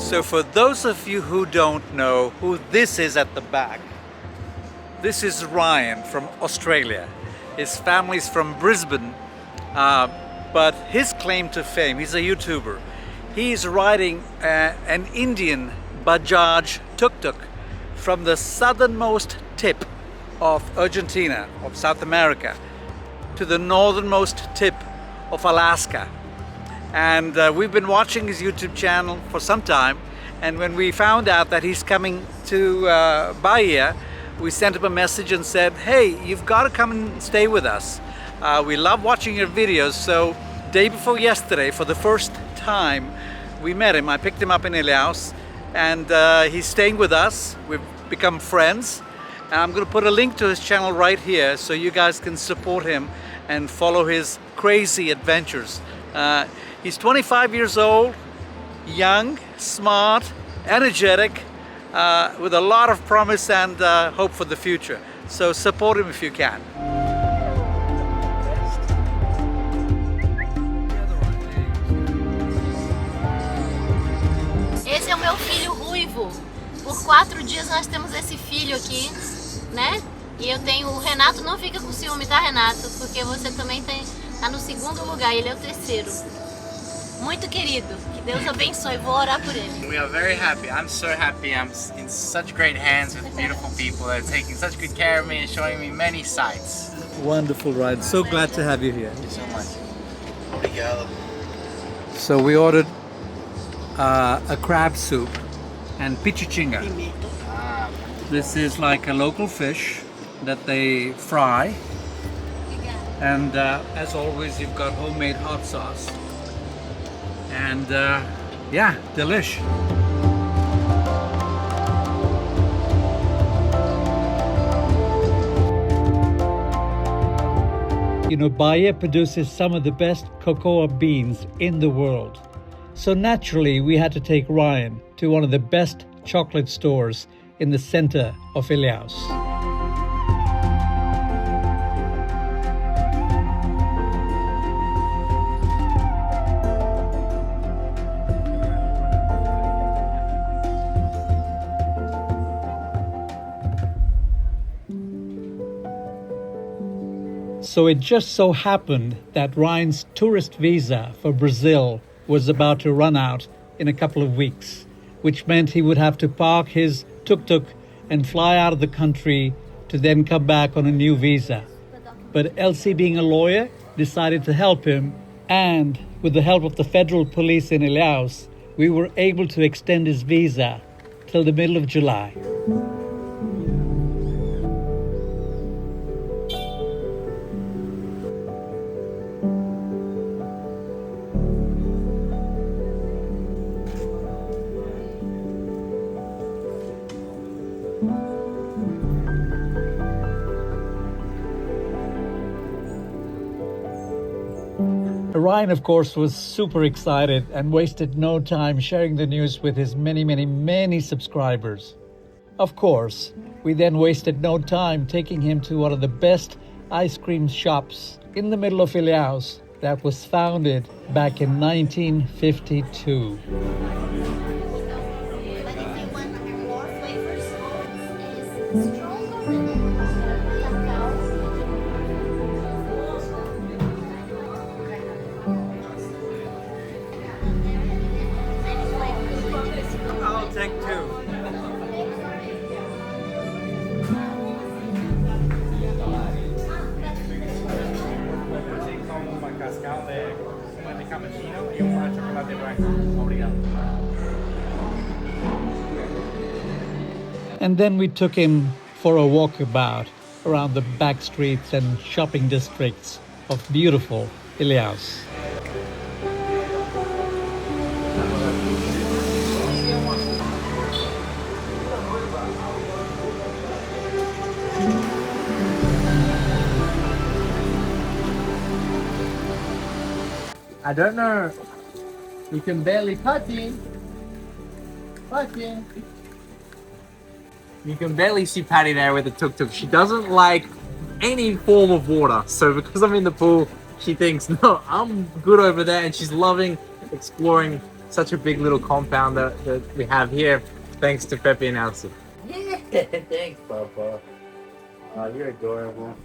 So for those of you who don't know who this is at the back, this is Ryan from Australia. His family's from Brisbane, but his claim to fame, he's a YouTuber. He's riding an Indian Bajaj tuk-tuk from the southernmost tip of Argentina, of South America, to the northernmost tip of Alaska. And we've been watching his YouTube channel for some time, and when we found out that he's coming to Bahia, we sent him a message and said, hey, you've got to come and stay with us. We love watching your videos. So day before yesterday, for the first time, we met him. I picked him up in Ilhéus, and he's staying with us. We've become friends. And I'm going to put a link to his channel right here so you guys can support him and follow his crazy adventures. He's 25 years old, young, smart, energetic, with a lot of promise and hope for the future. So support him if you can. Esse é o meu filho ruivo. Por 4 dias nós temos esse filho aqui, né? E eu tenho o Renato, não fica com ciúme, tá, Renato? Porque você também tá no 2º lugar, ele é o 3º. Muito querido, que Deus abençoe, vou orar por ele. We are very happy. I'm so happy. I'm in such great hands with beautiful people that are taking such good care of me and showing me many sights. Wonderful ride. So glad to have you here. Thank you so much. Obrigado. So we ordered a crab soup and pichichinga. This is like a local fish that they fry. And as always, you've got homemade hot sauce. And yeah, delish. You know, Bahia produces some of the best cocoa beans in the world. So naturally, we had to take Ryan to one of the best chocolate stores in the center of Ilhéus. So it just so happened that Ryan's tourist visa for Brazil was about to run out in a couple of weeks, which meant he would have to park his tuk-tuk and fly out of the country to then come back on a new visa. But Elci, being a lawyer, decided to help him, and with the help of the federal police in Ilhéus, we were able to extend his visa till the middle of July. Ryan, of course, was super excited and wasted no time sharing the news with his many subscribers. Of course, we then wasted no time taking him to one of the best ice cream shops in the middle of Ilhéus that was founded back in 1952. I'll take 2. And then we took him for a walkabout around the back streets and shopping districts of beautiful Ilhéus. I don't know. You can barely Patti. You can barely see Patti there with the tuk-tuk. She doesn't like any form of water. So because I'm in the pool, she thinks, no, I'm good over there. And she's loving exploring such a big little compound that we have here, thanks to Pepi and Elci. Yeah, thanks, Papa. You're adorable.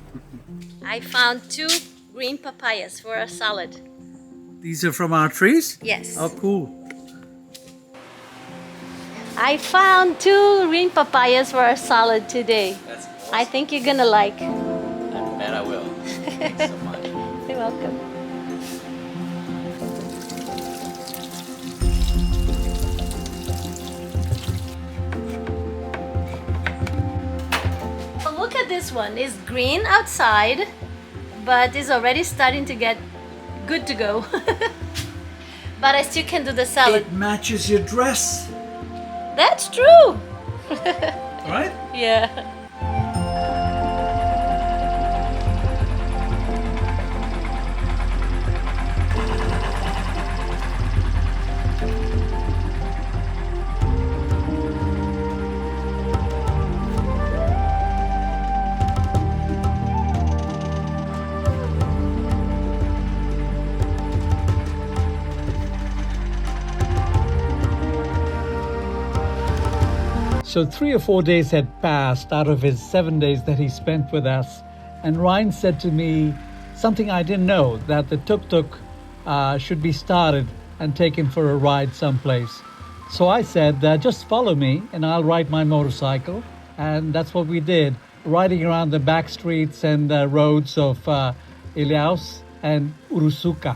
I found 2 green papayas for a salad. These are from our trees? Yes. Oh, cool. I found 2 green papayas for a salad today. That's awesome. I think you're gonna like. I bet I will. Thanks so much. You're welcome. Look at this one. It's green outside, but it's already starting to get good to go. But I still can do the salad. It matches your dress, That's true. right? Yeah. So 3 or 4 days had passed out of his 7 days that he spent with us. And Ryan said to me something I didn't know, that the tuk-tuk should be started and taken for a ride someplace. So I said, just follow me and I'll ride my motorcycle. And that's what we did, riding around the back streets and roads of Ilhéus and Urusuka.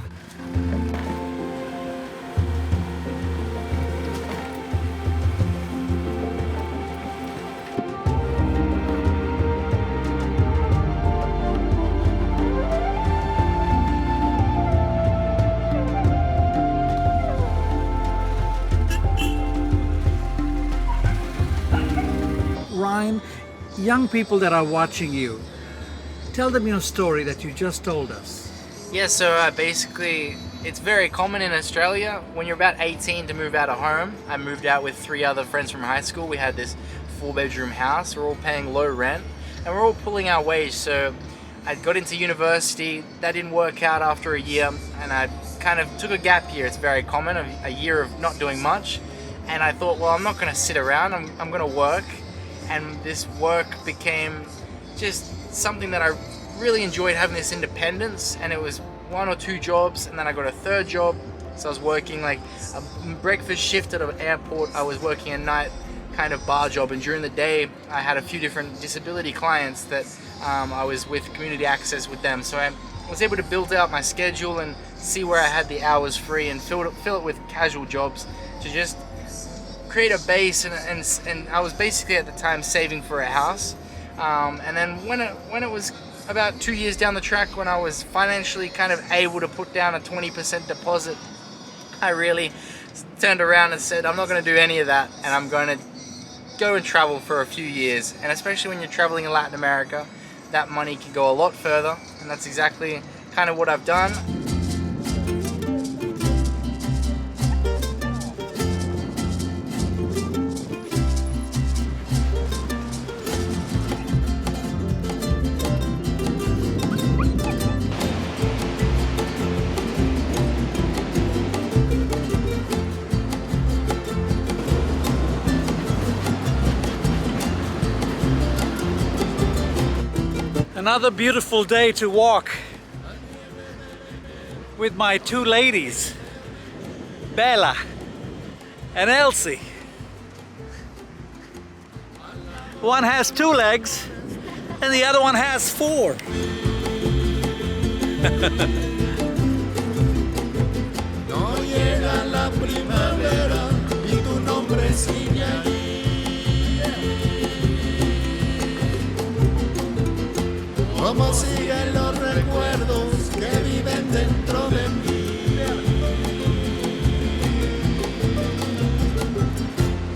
Ryan, young people that are watching you, tell them your story that you just told us. Yeah, so basically, it's very common in Australia when you're about 18 to move out of home. I moved out with 3 other friends from high school. We had this 4-bedroom house. We're all paying low rent and we're all pulling our wage. So I got into university. That didn't work out after a year and I kind of took a gap year. It's very common, a year of not doing much. And I thought, well, I'm not going to sit around. I'm going to work. And this work became just something that I really enjoyed, having this independence, and it was 1 or 2 jobs, and then I got a 3rd job. So I was working like a breakfast shift at an airport. I was working a night kind of bar job, and during the day I had a few different disability clients that I was with community access with them. So I was able to build out my schedule and see where I had the hours free and fill it with casual jobs to just create a base, and I was basically at the time saving for a house, and then when it was about 2 years down the track, when I was financially kind of able to put down a 20% deposit, I really turned around and said, I'm not going to do any of that, and I'm going to go and travel for a few years. And especially when you're traveling in Latin America, that money can go a lot further, and that's exactly kind of what I've done. Another beautiful day to walk with my 2 ladies, Bella and Elci. One has 2 legs and the other one has 4. No llega la primavera y tu nombre sigue allí. Como siguen los recuerdos que viven dentro de mí.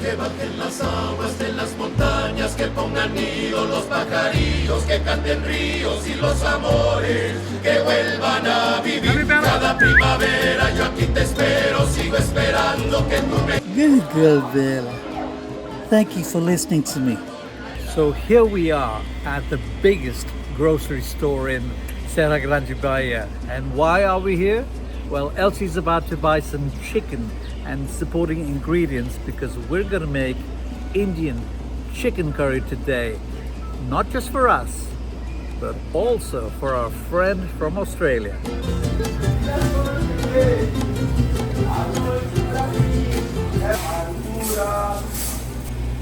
Que bajen las aguas de las montañas, que pongan nido los pajarillos, que canten ríos y los amores, que vuelvan a vivir cada primavera. Yo aquí te espero, sigo esperando que tú me... Good girl, Bella. Thank you for listening to me. So here we are at the biggest grocery store in Serra Grande, Bahia. And why are we here? Well, Elci's about to buy some chicken and supporting ingredients because we're gonna make Indian chicken curry today. Not just for us, but also for our friend from Australia.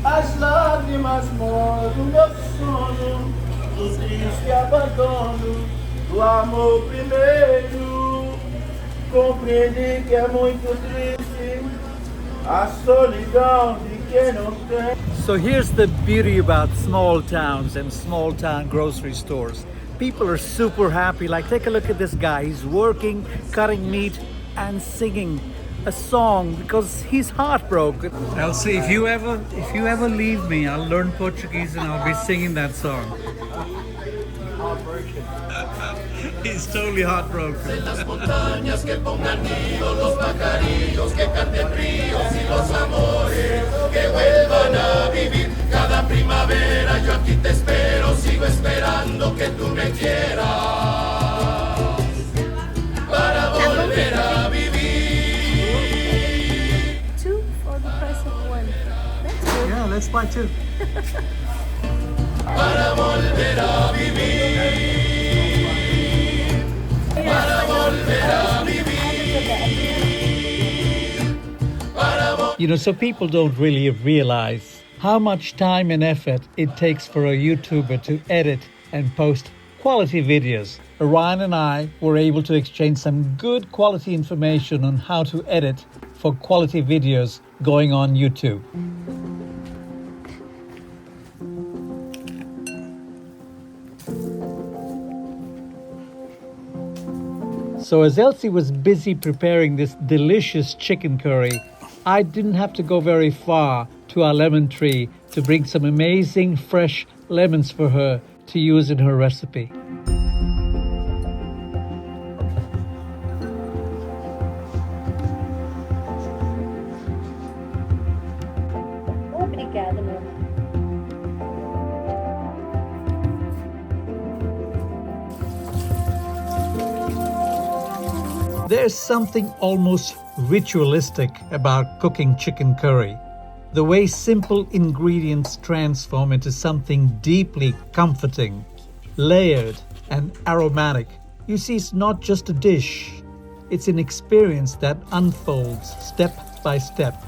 As lágrimas moram do meu sono, do triste abandono, do amor primeiro. Compreendi que é muito triste a solidão de quem não tem. So here's the beauty about small towns and small town grocery stores. People are super happy. Like, take a look at this guy. He's working, cutting meat, and singing a song because he's heartbroken. Elci, if you ever leave me, I'll learn Portuguese and I'll be singing that song. Heartbroken. He's totally heartbroken. En las montañas que pongan nidos los pajarillos, que canten ríos y los amores que vuelvan a vivir cada primavera. Yo aquí te espero, sigo esperando que tú me quieras para volver a vivir. Two for the price of one. That's good. Yeah, let's buy two. Para volver a vivir. Para volver a vivir. You know, so people don't really realize how much time and effort it takes for a YouTuber to edit and post quality videos. Ryan and I were able to exchange some good quality information on how to edit for quality videos going on YouTube. So as Elci was busy preparing this delicious chicken curry, I didn't have to go very far to our lemon tree to bring some amazing fresh lemons for her to use in her recipe. Obrigada, meu amor. There's something almost ritualistic about cooking chicken curry. The way simple ingredients transform into something deeply comforting, layered, and aromatic. You see, it's not just a dish. It's an experience that unfolds step by step.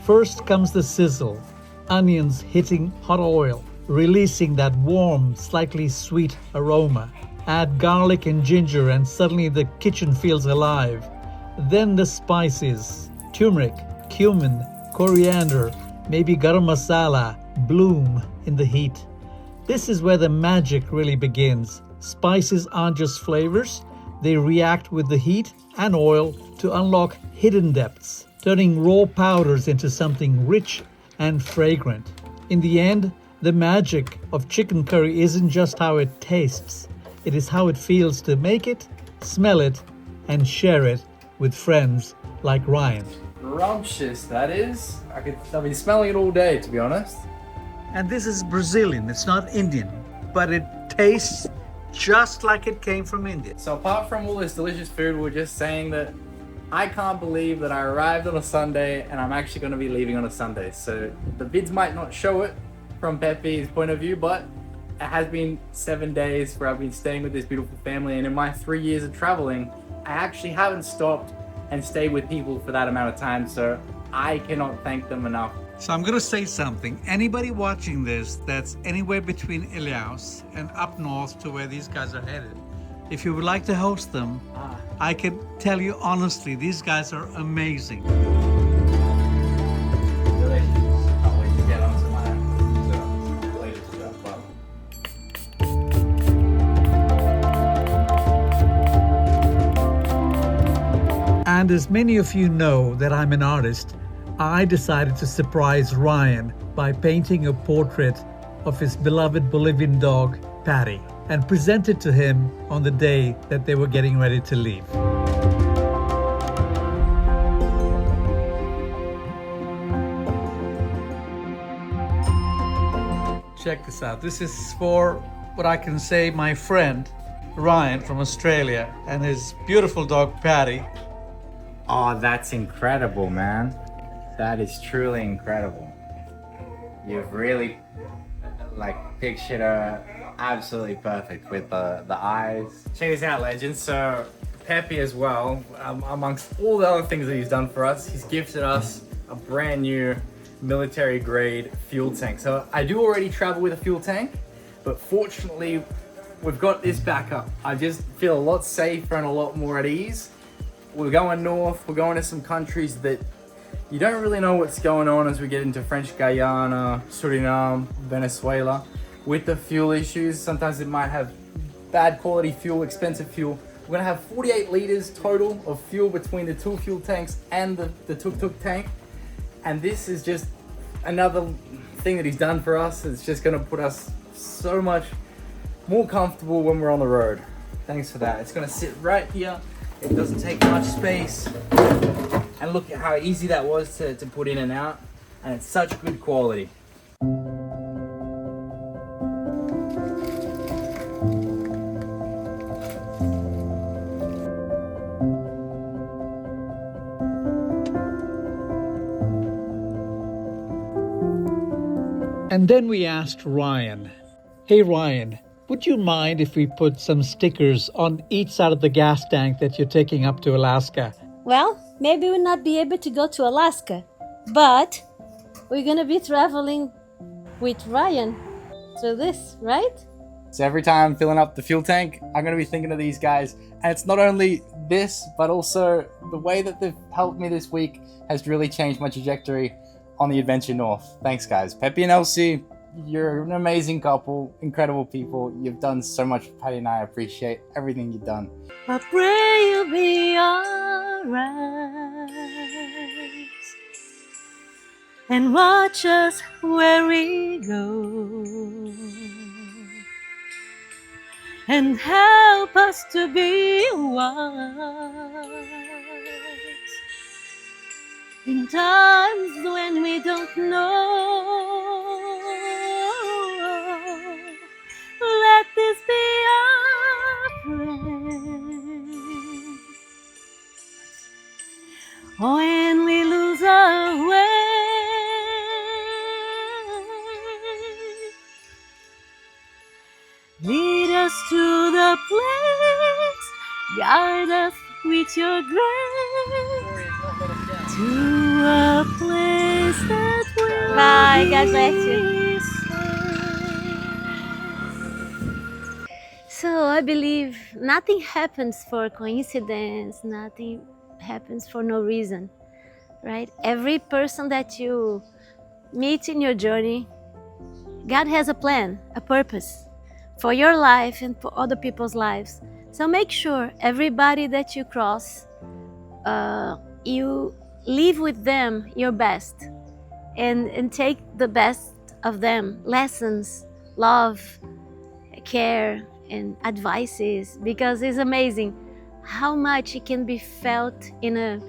First comes the sizzle, onions hitting hot oil, releasing that warm, slightly sweet aroma. Add garlic and ginger and suddenly the kitchen feels alive. Then the spices, turmeric, cumin, coriander, maybe garam masala, bloom in the heat. This is where the magic really begins. Spices aren't just flavors, they react with the heat and oil to unlock hidden depths, turning raw powders into something rich and fragrant. In the end, the magic of chicken curry isn't just how it tastes, it is how it feels to make it, smell it, and share it with friends like Ryan. Rumptious, that is. I'll be smelling it all day, to be honest. And this is Brazilian, it's not Indian, but it tastes just like it came from India. So apart from all this delicious food, we're just saying that I can't believe that I arrived on a Sunday and I'm actually going to be leaving on a Sunday. So the vids might not show it from Pepi's point of view, but it has been 7 days where I've been staying with this beautiful family, and in my 3 years of traveling, I actually haven't stopped and stayed with people for that amount of time, so I cannot thank them enough. So I'm going to say something. Anybody watching this that's anywhere between Ilhéus and up north to where these guys are headed, if you would like to host them, I can tell you honestly, these guys are amazing. Delicious. Can't wait to get onto my latest stuff. Wow. And as many of you know that I'm an artist, I decided to surprise Ryan by painting a portrait of his beloved Bolivian dog, Patti, and present it to him on the day that they were getting ready to leave. Check this out. This is for what I can say my friend Ryan from Australia and his beautiful dog Patti. Oh, that's incredible, man. That is truly incredible. You've really pictured her absolutely perfect with the eyes. Check this out, legends. So Pepi as well, amongst all the other things that he's done for us, he's gifted us a brand new military grade fuel tank. So I do already travel with a fuel tank, but fortunately we've got this backup. I just feel a lot safer and a lot more at ease. We're going north, we're going to some countries that you don't really know what's going on as we get into French Guyana, Suriname, Venezuela. With the fuel issues, sometimes it might have bad quality fuel, expensive fuel. We're gonna have 48 liters total of fuel between the two fuel tanks and the TukTuk tank. And this is just another thing that he's done for us. It's just gonna put us so much more comfortable when we're on the road. Thanks for that. It's gonna sit right here. It doesn't take much space. And look at how easy that was to put in and out. And it's such good quality. And then we asked Ryan, "Hey Ryan, would you mind if we put some stickers on each side of the gas tank that you're taking up to Alaska?" Well, maybe we'll not be able to go to Alaska, but we're gonna be traveling with Ryan through this, right? So every time I'm filling up the fuel tank, I'm gonna be thinking of these guys. And it's not only this, but also the way that they've helped me this week has really changed my trajectory on the adventure north. Thanks guys. Pepi and Elci, you're an amazing couple, incredible people. You've done so much for Patti and I appreciate everything you've done. I pray you'll be alright and watch us where we go and help us to be wise in times when we don't know. Let this be our prayer. When we lose our way, lead us to the place, guide us with your grace, to a place that will Bye, God bless you. So I believe nothing happens for coincidence, nothing happens for no reason, right? Every person that you meet in your journey, God has a plan, a purpose for your life and for other people's lives. So make sure everybody that you cross, you live with them your best and take the best of them, lessons, love, care, and advices, because it's amazing how much it can be felt in a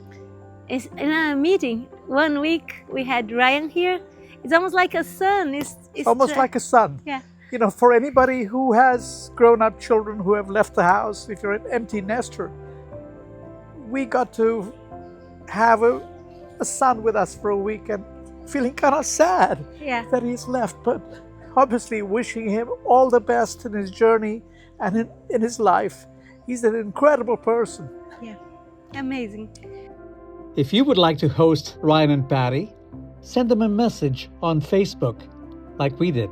meeting. 1 week we had Ryan here. It's almost like a son. It's Almost like a son. Yeah. You know, for anybody who has grown-up children who have left the house, if you're an empty nester, we got to have a son with us for a week and feeling kind of sad that he's left, but obviously wishing him all the best in his journey and in his life. He's an incredible person. Yeah, amazing. If you would like to host Ryan and Patti, send them a message on Facebook like we did.